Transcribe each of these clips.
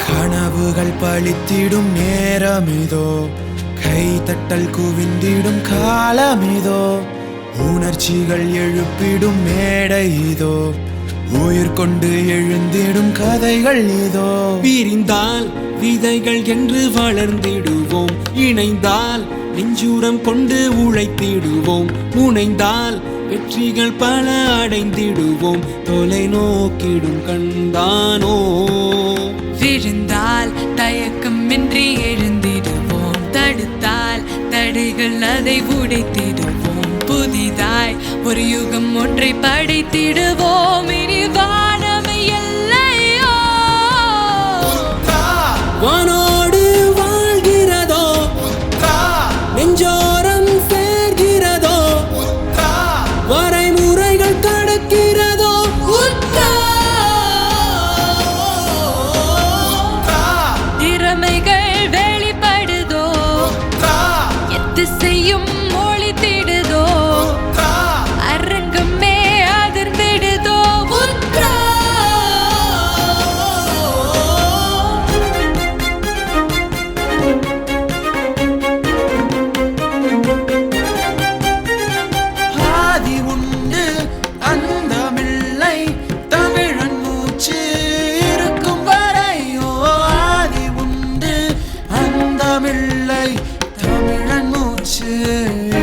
கனவுகள் பழித்திடும் நேரமிதோ, கைதட்டல் குவிந்திடும் காலமிதோ, உணர்ச்சிகள் எழுப்பிடும் மேடை இதோ, உயிர் கொண்டு எழுந்திடும் கதைகள் இதோ. பிரிந்தால் விதைகள் என்று வளர்ந்திடுவோம், இணைந்தால் நெஞ்சூரம் கொண்டு உழைத்திடுவோம், முனைந்தால் வெற்றிகள் பல அடைந்திடுவோம், தொலைநோக்கிடும் கண்தானோ. விழுந்தால் தயக்கமின்றி எழுந்திடுவோம், தடுத்தால் தடைகள் அதை உடைத்திடுவோம், புதிதாய் ஒரு யுகம் ஒன்றை படைத்திடுவோம், இனி வானமை எல்லையோ. வானோடு வாழ்கிறதோ, நெஞ்சோரம் சேர்கிறதோ, வரைமுறைகள் கடக்கிறதோ, திறமைகள் வெளிப்படுதோ, எத்திசையும் ஒளித்திடுதோ, அரங்கமே அதிர்ந்திடுதோ. ஆதி உண்டு அந்தமில்லை தமிழன் மூச்சு இருக்கும் வரையோ, ஆதி உண்டு அந்தமில்லை தமிழன் மூச்சு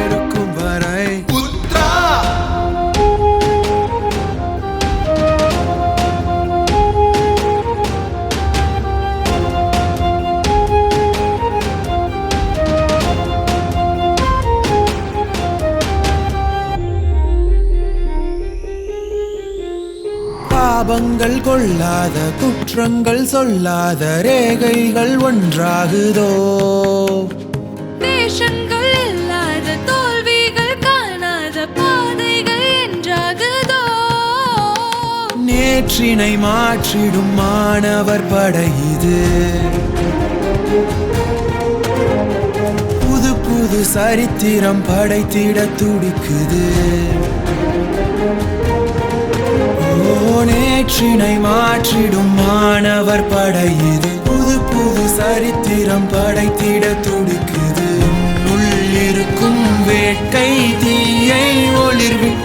இருக்கும் வரை. பாபங்கள் கொள்ளாத குற்றங்கள் சொல்லாத ரேகைகள் ஒன்றாகுதோ, வேஷங்கள் இல்லாத தோல்விகள் காணாத பாதைகள் என்றாகுதோ. நேற்றினை மாற்றிடும் மாணவர் படை இது, புது புது சரித்திரம் படைத்திட துடிக்குது. நேற்றினை மாற்றிடும் மாணவர் படை இது, புது புது சரித்திரம் படைத்திட துடிக்குது. உள்ளிருக்கும் வேட்கை தீயை ஒளிர்விட்டு